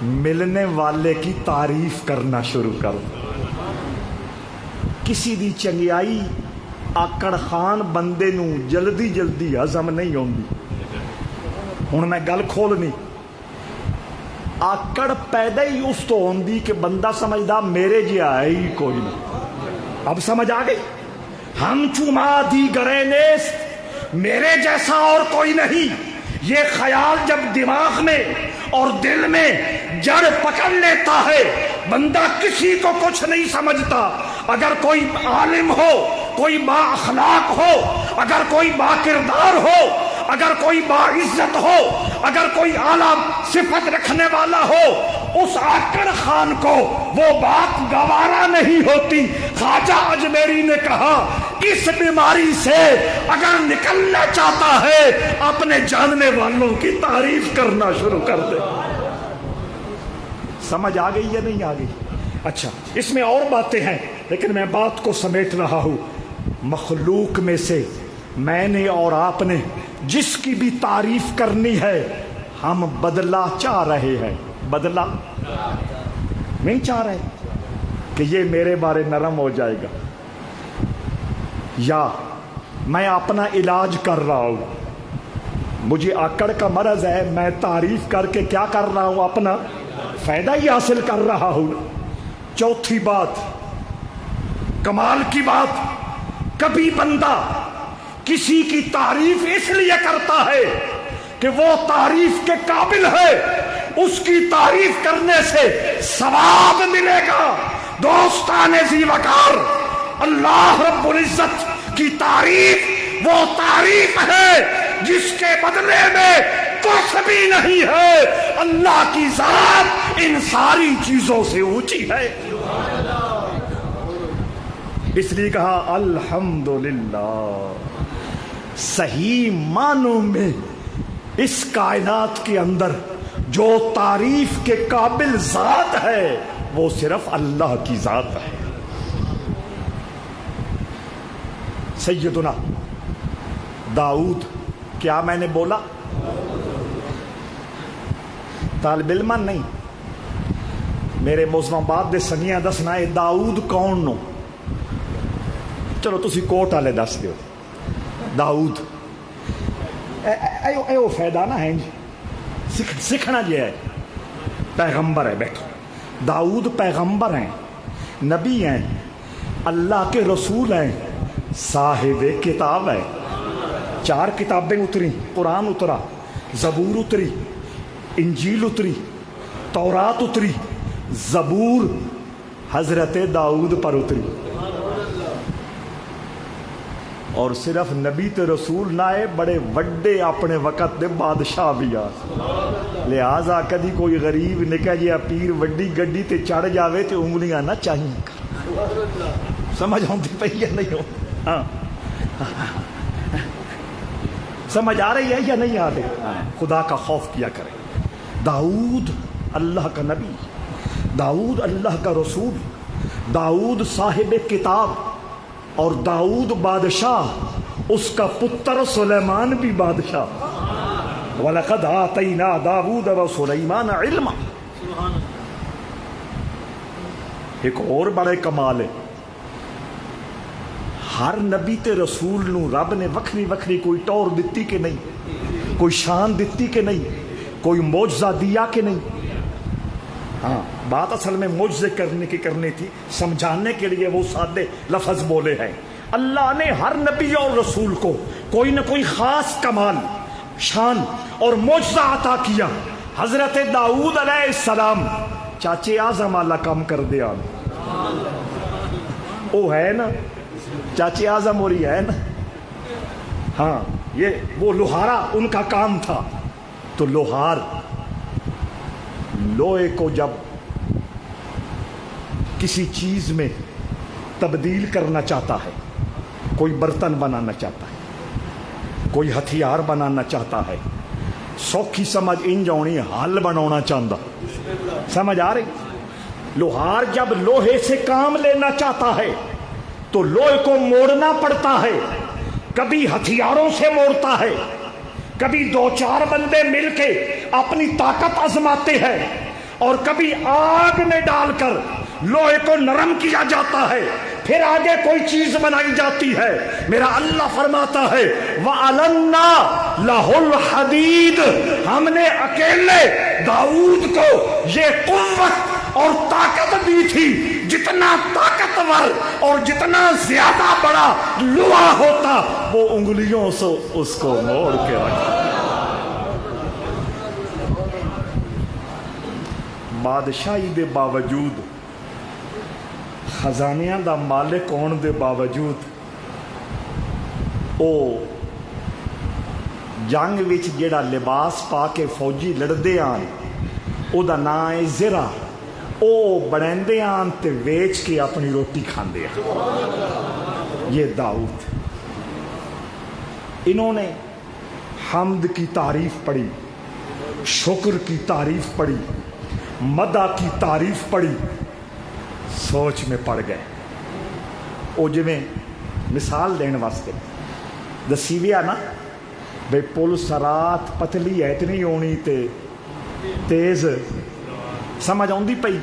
ملنے والے کی تعریف کرنا شروع کر دو۔ کسی دی چنگیائی آکڑ خان بندے نو جلدی جلدی ہضم نہیں ہوندی۔ ہن میں گل کھولنی، آکڑ پیدا ہی اس تو ہوندی کہ بندہ سمجھدا میرے جہا ہے ہی کوئی نہیں۔ اب سمجھ آ گئی؟ ہم چما دی گرے نیست، میرے جیسا اور کوئی نہیں، یہ خیال جب دماغ میں اور دل میں جڑ پکڑ لیتا ہے بندہ کسی کو کچھ نہیں سمجھتا۔ اگر کوئی عالم ہو، کوئی با اخلاق ہو، اگر کوئی با کردار ہو، اگر کوئی با عزت ہو، اگر کوئی اعلیٰ صفت رکھنے والا ہو، اس آکڑ خان کو وہ بات گوارا نہیں ہوتی۔ خواجہ اجمیری نے کہا اس بیماری سے اگر نکلنا چاہتا ہے اپنے جاننے والوں کی تعریف کرنا شروع کر دے۔ سمجھ آ گئی یا نہیں آ گئی؟ اچھا، اس میں اور باتیں ہیں لیکن میں بات کو سمیٹ رہا ہوں۔ مخلوق میں سے میں نے اور آپ نے جس کی بھی تعریف کرنی ہے، ہم بدلہ چاہ رہے ہیں۔ بدلہ نہیں چاہ رہے کہ یہ میرے بارے نرم ہو جائے گا، یا میں اپنا علاج کر رہا ہوں، مجھے آکڑ کا مرض ہے، میں تعریف کر کے کیا کر رہا ہوں؟ اپنا فائدہ ہی حاصل کر رہا ہوں۔ چوتھی بات، کمال کی بات، کبھی بندہ کسی کی تعریف اس لیے کرتا ہے کہ وہ تعریف کے قابل ہے، اس کی تعریف کرنے سے ثواب ملے گا۔ دوستان ذی وقار، اللہ رب العزت کی تعریف وہ تعریف ہے جس کے بدلے میں کچھ بھی نہیں ہے۔ اللہ کی ذات ان ساری چیزوں سے اونچی ہے، اس لیے کہا الحمدللہ۔ صحیح معنوں میں اس کائنات کے اندر جو تعریف کے قابل ذات ہے وہ صرف اللہ کی ذات ہے۔ سیدنا داؤد، کیا میں نے بولا؟ طالب علم نہیں، میرے موضوع بعد دے سنگیاں دسنا ہے داؤد کون نو؟ چلو تسی کوٹ والے دس دیو۔ داؤد ایو فائدہ نہ ہے جی، سکھنا جی ہے، پیغمبر ہے۔ بیٹھو، داؤد پیغمبر ہیں، نبی ہیں، اللہ کے رسول ہیں، صاحب کتاب ہے۔ 4 کتابیں اتری، قرآن اترا، زبور اتری، انجیل اتری، تورات اتری، زبور حضرت داؤد پر اتری۔ اور صرف نبی تے رسول نہ ہے، بڑے وڈے اپنے وقت دے بادشاہ بھی آ۔ لہذا کدی کوئی غریب نکا جہا پیر وڈی گڈی تے چڑھ جاوے تے انگلیاں نہ چاہیے کر۔ سمجھ آتی پئی یا نہیں ہو؟ ہاں، سمجھ آ رہی ہے یا نہیں آ رہی؟ خدا کا خوف کیا کرے۔ داؤد اللہ کا نبی، داؤد اللہ کا رسول، داؤد صاحب کتاب، اور داؤد بادشاہ، اس کا پتر سلیمان بھی بادشاہ۔ وَلَقَدْ آتَيْنَا دَاوُودَ وَسُلَيْمَانَ عِلْمًا۔ ایک اور بڑے کمال ہے، ہر نبی تے رسول نو رب نے وکھری وکھری کوئی ٹور دتی کہ نہیں، کوئی شان دتی کہ نہیں، کوئی معجزہ دیا کہ نہیں؟ ہاں، بات اصل میں معجزے کرنے کی کرنی تھی، سمجھانے کے لیے وہ سادے لفظ بولے ہیں۔ اللہ نے ہر نبی اور رسول کو کوئی نہ کوئی خاص کمال، شان اور معجزہ عطا کیا۔ حضرت داؤد علیہ السلام چاچے اعظم والا کام کر دیا، وہ ہے نا چاچے اعظم، اور یہ ہے نا، ہاں، یہ وہ لوہارا ان کا کام تھا۔ تو لوہار لوہے کو جب کسی چیز میں تبدیل کرنا چاہتا ہے، کوئی برتن بنانا چاہتا ہے، کوئی ہتھیار بنانا چاہتا ہے، سوکھی سمجھ انج آنی حل بنانا چاہتا، سمجھ آ رہی؟ لوہار جب لوہے سے کام لینا چاہتا ہے تو لوہے کو موڑنا پڑتا ہے، کبھی ہتھیاروں سے موڑتا ہے، کبھی دو چار بندے مل کے اپنی طاقت آزماتے ہیں، اور کبھی آگ میں ڈال کر لوہے کو نرم کیا جاتا ہے، پھر آگے کوئی چیز بنائی جاتی ہے۔ میرا اللہ فرماتا ہے وَأَلَنَّا لَهُ الْحَدِيدَ، ہم نے اکیلے داؤد کو یہ قوت اور طاقت دی تھی، جتنا طاقتور اور جتنا زیادہ بڑا لوہا ہوتا وہ انگلیوں سے اس کو موڑ کے رکھا۔ بادشاہی دے باوجود، خزانیاں دا مالک ہون دے باوجود، او جنگ وچ جیڑا لباس پا کے فوجی لڑدے آن او دا نام ہے زرہ، او بڑھندے آن تے ویچ کے اپنی روٹی کھاندے آن۔ یہ داؤد، انہوں نے حمد کی تعریف پڑھی، شکر کی تعریف پڑھی، مدح کی تعریف پڑھی، سوچ میں پڑ گئے۔ او جویں مثال دین واسطے دسی ویا نا بھئی پل سرات پتلی ہے اتنی ہونی تے تیز سمجھ آندی پئی،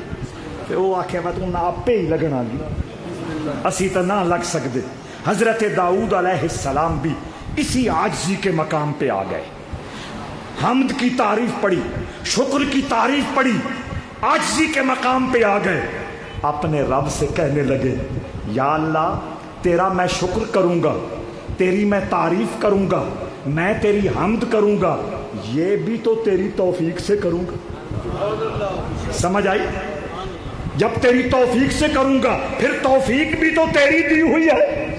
تے او آکھے وا تو آپے ہی لگنا گی، اسی تو نہ لگ سکتے۔ حضرت داؤد علیہ السلام بھی اسی عاجزی کے مقام پہ آ گئے، حمد کی تعریف پڑھی، شکر کی تعریف پڑھی، عاجزی کے مقام پہ آ گئے، اپنے رب سے کہنے لگے یا اللہ تیرا میں شکر کروں گا، تیری میں تعریف کروں گا، میں تیری حمد کروں گا، یہ بھی تو تیری توفیق سے کروں گا۔ سمجھ آئی؟ جب تیری توفیق سے کروں گا پھر توفیق بھی تو تیری دی ہوئی ہے،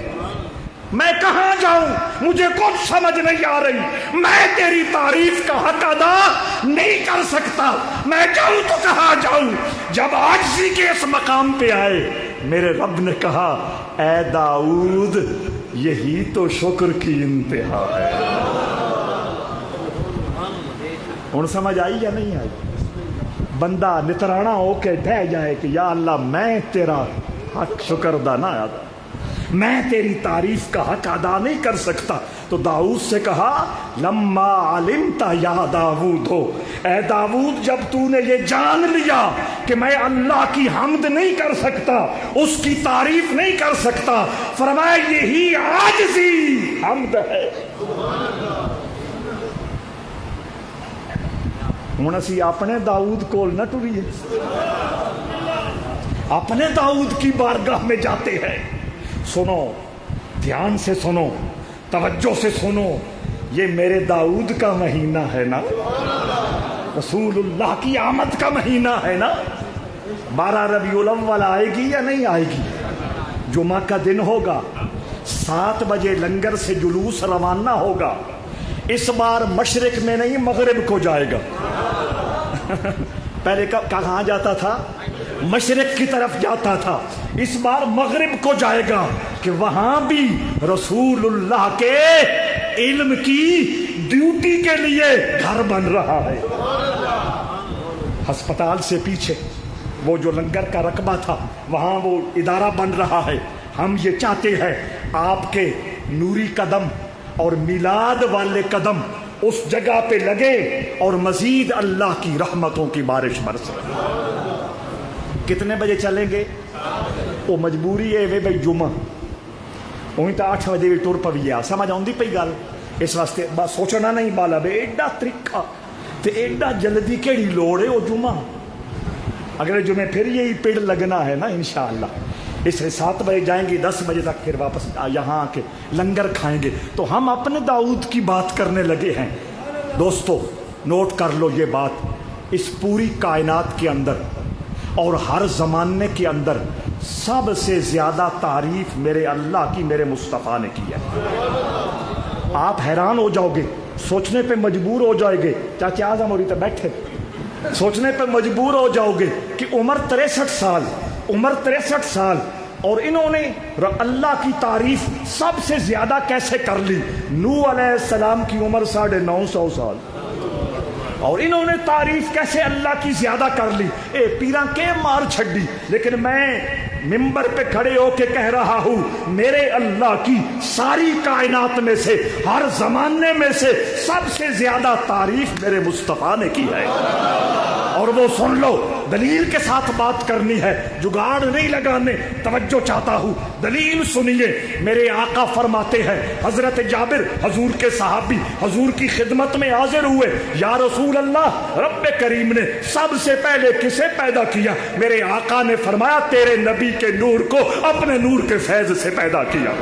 میں کہاں جاؤں؟ مجھے کچھ سمجھ نہیں آ رہی، میں تیری تعریف کا حق ادا نہیں کر سکتا، میں جاؤں تو کہاں جاؤں؟ جب عاجزی کے اس مقام پہ آئے میرے رب نے کہا اے داؤد یہی تو شکر کی انتہا ہے۔ ہن سمجھ آئی یا نہیں آئی؟ بندہ نترانا ہو کے ڈہ جائے کہ یا اللہ میں تیرا حق شکر ادا نہ ادا، میں تیری تعریف کا حق ادا نہیں کر سکتا، تو داؤد سے کہا لما علمت یا داؤد ہو، اے داؤد جب تو نے یہ جان لیا کہ میں اللہ کی حمد نہیں کر سکتا، اس کی تعریف نہیں کر سکتا، فرمایا یہی عاجزی حمد ہے۔ ہن اسی اپنے داؤد کول نہ ٹریے، اپنے داؤد کی بارگاہ میں جاتے ہیں۔ سنو، دھیان سے سنو، توجہ سے سنو، یہ میرے داؤد کا مہینہ ہے نا، رسول اللہ کی آمد کا مہینہ ہے نا، 12 ربیع الاول آئے گی یا نہیں آئے گی؟ جمعہ کا دن ہوگا، 7 بجے لنگر سے جلوس روانہ ہوگا، اس بار مشرق میں نہیں مغرب کو جائے گا۔ پہلے کہاں جاتا تھا؟ مشرق کی طرف جاتا تھا، اس بار مغرب کو جائے گا کہ وہاں بھی رسول اللہ کے علم کی ڈیوٹی کے لیے گھر بن رہا ہے۔ ہسپتال سے پیچھے وہ جو لنگر کا رقبہ تھا وہاں وہ ادارہ بن رہا ہے۔ ہم یہ چاہتے ہیں آپ کے نوری قدم اور میلاد والے قدم اس جگہ پہ لگے اور مزید اللہ کی رحمتوں کی بارش برسے۔ کتنے بجے چلیں گے؟ وہ مجبوری ہے بھائی جمعہ وہیں تو 8 بجے بھی ٹر پوی آ، سمجھ آؤں پئی گل؟ اس واسطے بس سوچنا نہیں بالا بے ایڈا طریقہ تے ایڈا جلدی کیڑی لوڑ ہے؟ وہ جمعہ اگلے جمعے پھر یہی پیڑ لگنا ہے نا انشاءاللہ۔ اس لیے 7 بجے جائیں گے، 10 بجے تک پھر واپس یہاں آ کے لنگر کھائیں گے۔ تو ہم اپنے داؤد کی بات کرنے لگے ہیں۔ دوستو نوٹ کر لو یہ بات، اس پوری کائنات کے اندر اور ہر زمانے کے اندر سب سے زیادہ تعریف میرے اللہ کی میرے مصطفیٰ نے کی ہے۔ آپ حیران ہو جاؤ گے، سوچنے پہ مجبور ہو جائے گے، چاچا اعظم اور تو بیٹھے سوچنے پہ مجبور ہو جاؤ گے کہ عمر 63 سال اور انہوں نے اللہ کی تعریف سب سے زیادہ کیسے کر لی؟ نوح علیہ السلام کی عمر 950 سال، اور انہوں نے تعریف کیسے اللہ کی زیادہ کر لی؟ اے پیراں کے مار چھڑی، لیکن میں ممبر پہ کھڑے ہو کے کہہ رہا ہوں میرے اللہ کی ساری کائنات میں سے، ہر زمانے میں سے سب سے زیادہ تعریف میرے مصطفیٰ نے کی ہے۔ اور وہ سن لو، دلیل کے ساتھ بات کرنی ہے، جگاڑ نہیں لگانے، توجہ چاہتا ہوں، دلیل سنیے۔ میرے آقا فرماتے ہیں، حضرت جابر حضور کے صحابی حضور کی خدمت میں حاضر ہوئے، یا رسول اللہ، رب کریم نے سب سے پہلے کسے پیدا کیا؟ میرے آقا نے فرمایا تیرے نبی کے نور کو اپنے نور کے فیض سے پیدا کیا۔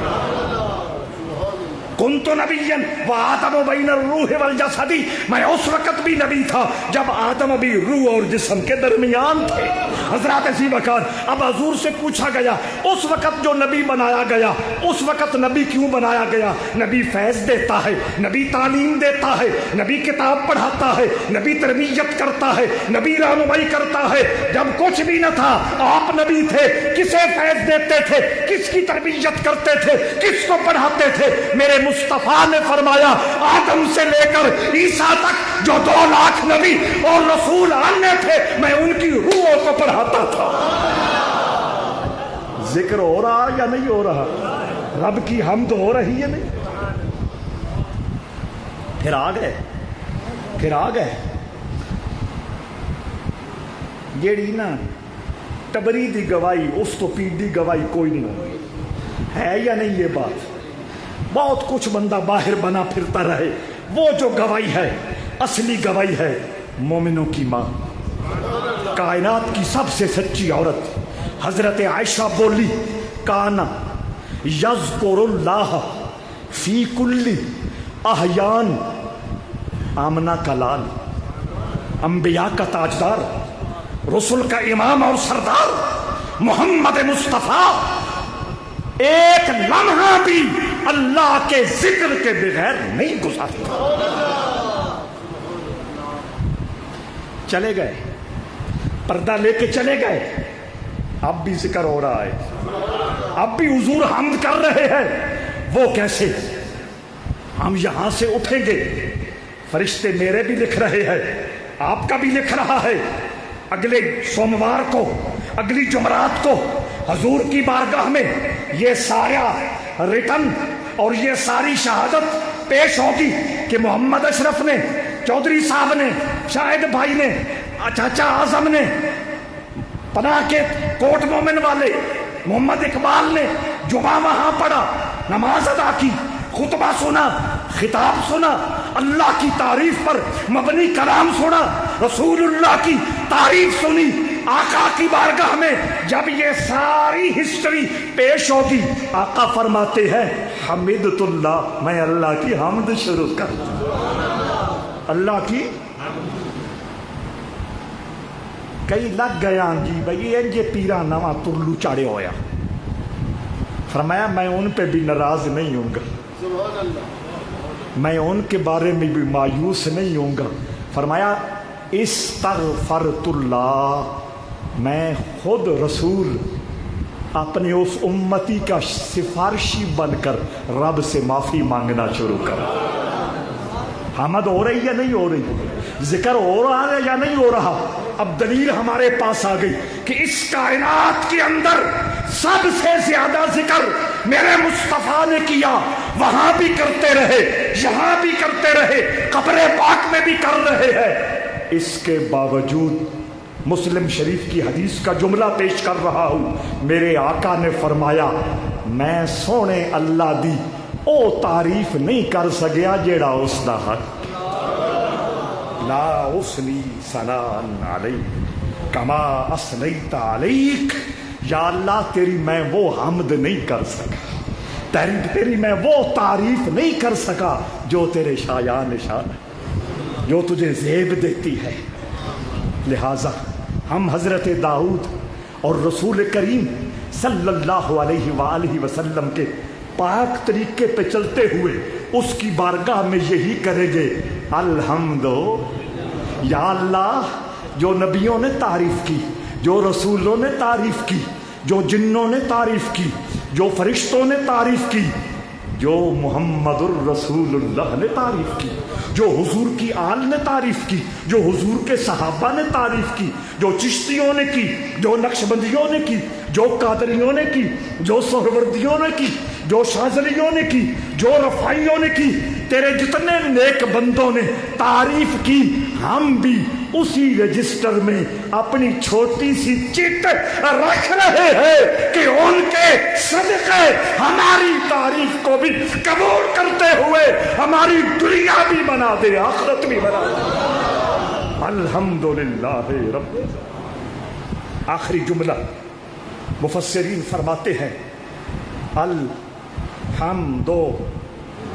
کنت نبیا وآدم بین الروح والجسد، میں اس وقت بھی نبی تھا جب آدم بھی روح اور جسم کے درمیان تھے۔ حضرات ذی وقار، اب حضور سے پوچھا گیا اس وقت جو نبی بنایا گیا، اس وقت نبی کیوں بنایا گیا؟ نبی فیض دیتا ہے، نبی تعلیم دیتا ہے، نبی کتاب پڑھاتا ہے، نبی تربیت کرتا ہے، نبی رہنمائی کرتا ہے۔ جب کچھ بھی نہ تھا آپ نبی تھے، کسے فیض دیتے تھے؟ کس کی تربیت کرتے تھے؟ کس کو پڑھاتے تھے؟ میرے مصطفیٰ نے فرمایا آدم سے لے کر عیسیٰ تک جو 2 لاکھ نبی اور رسول آنے تھے، میں ان کی روحوں کو پڑھاتا تھا۔ ذکر ہو رہا یا نہیں ہو رہا؟ رب کی حمد ہو رہی ہے نہیں؟ پھر آ گئے جیڑی نا ٹبری دی گواہی اس تو پیڑی گواہی کوئی نہیں ہوگی، ہے یا نہیں یہ بات؟ بہت کچھ بندہ باہر بنا پھرتا رہے، وہ جو گواہی ہے اصلی گواہی ہے مومنوں کی ماں، کائنات کی سب سے سچی عورت حضرت عائشہ بولی کانا یذکر اللہ فی کل احیان، آمنہ کا لال، انبیاء کا تاجدار، رسول کا امام اور سردار محمد مصطفیٰ ایک لمحہ بھی اللہ کے ذکر کے بغیر نہیں گزارتا۔ چلے گئے، پردہ لے کے چلے گئے، اب بھی ذکر ہو رہا ہے، اب بھی حضور حمد کر رہے ہیں۔ وہ کیسے؟ ہم یہاں سے اٹھیں گے، فرشتے میرے بھی لکھ رہے ہیں، آپ کا بھی لکھ رہا ہے، اگلے سوموار کو، اگلی جمعرات کو حضور کی بارگاہ میں یہ سارا ریٹن اور یہ ساری شہادت پیش ہوگی کہ محمد اشرف نے، چودھری صاحب نے، شاہد بھائی نے، چاچا اعظم نے، پناہ کے کوٹ مومن والے محمد اقبال نے جمعہ وہاں پڑھا، نماز ادا کی، خطبہ سنا، خطاب سنا، اللہ کی تعریف پر مبنی کلام سنا، رسول اللہ کی تعریف سنی، آقا کی بارگاہ میں جب یہ ساری ہسٹری پیش ہوگی، آقا فرماتے ہیں حمدت اللہ، میں اللہ کی حمد شروع کر اللہ کی۔ کئی لگ گیا جی بھئی یہ پیرا نواں ترلو چاڑے ہویا، فرمایا میں ان پہ بھی ناراض نہیں ہوں گا، میں ان کے بارے میں بھی مایوس نہیں ہوں گا۔ فرمایا استغفرت اللہ، میں خود رسول اپنے اس امتی کا سفارشی بن کر رب سے معافی مانگنا شروع کر۔ حمد ہو رہی یا نہیں ہو رہی؟ ذکر ہو رہا ہے یا نہیں ہو رہا؟ اب دلیل ہمارے پاس آ گئی کہ اس کائنات کے اندر سب سے زیادہ ذکر میرے مصطفیٰ نے کیا، وہاں بھی کرتے رہے، یہاں بھی کرتے رہے، قبر پاک میں بھی کر رہے ہیں۔ اس کے باوجود مسلم شریف کی حدیث کا جملہ پیش کر رہا ہوں، میرے آقا نے فرمایا میں سونے اللہ دی او تعریف نہیں کر سکیا جیڑا اس دا حق، لا اسنی ثناء علیک کما اثنیت علیک، یا اللہ تیری میں وہ حمد نہیں کر سکا، تیری میں وہ تعریف نہیں کر سکا جو تیرے شایان شان ہے، جو تجھے زیب دیتی ہے۔ لہٰذا ہم حضرت داؤد اور رسول کریم صلی اللہ علیہ وآلہ وسلم کے پاک طریقے پہ چلتے ہوئے اس کی بارگاہ میں یہی کریں گے، الحمد یا اللہ، جو نبیوں نے تعریف کی، جو رسولوں نے تعریف کی، جو جنوں نے تعریف کی، جو فرشتوں نے تعریف کی، جو محمد الرسول اللہ نے تعریف کی، جو حضور کی آل نے تعریف کی، جو حضور کے صحابہ نے تعریف کی، جو چشتیوں نے کی، جو نقشبندیوں نے کی، جو قادریوں نے کی، جو سہروردیوں نے کی، جو شاذلیوں نے کی، جو رفاعیوں نے کی، تیرے جتنے نیک بندوں نے تعریف کی، ہم بھی اسی رجسٹر میں اپنی چھوٹی سی چٹ رکھ رہے ہیں کہ ان کے صدقے ہماری تعریف کو بھی قبول کرتے ہوئے ہماری دنیا بھی بنا دے، آخرت بھی بنا دے۔ الحمدللہ رب۔ آخری جملہ مفسرین فرماتے ہیں الحمد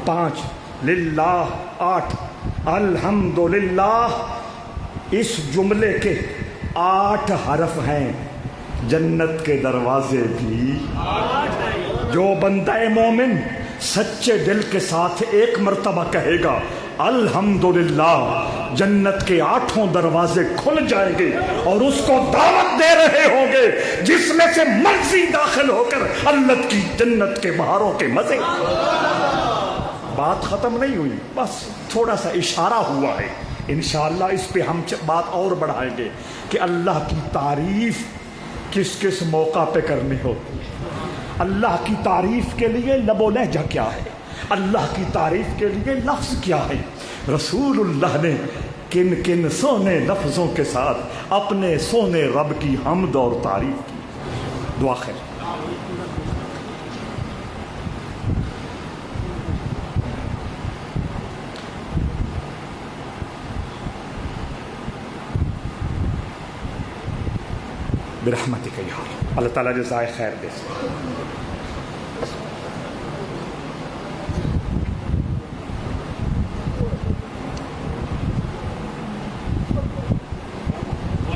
5 للہ 8 الحمدللہ، اس جملے کے 8 حرف ہیں، جنت کے دروازے بھی۔ جو بندہ مومن سچے دل کے ساتھ ایک مرتبہ کہے گا الحمدللہ، جنت کے 8 دروازے کھل جائیں گے اور اس کو دعوت دے رہے ہوں گے جس میں سے مرضی داخل ہو کر اللہ کی جنت کے بہاروں کے مزے۔ بات ختم نہیں ہوئی، بس تھوڑا سا اشارہ ہوا ہے، انشاءاللہ اس پہ ہم بات اور بڑھائیں گے کہ اللہ کی تعریف کس کس موقع پہ کرنی ہوتی ہے، اللہ کی تعریف کے لیے لب و لہجہ کیا ہے، اللہ کی تعریف کے لیے لفظ کیا ہے، رسول اللہ نے کن کن سونے لفظوں کے ساتھ اپنے سونے رب کی حمد اور تعریف کی۔ دعا خیر۔ برحمتک یا رب۔ اللہ تعالیٰ جزائے خیر دے۔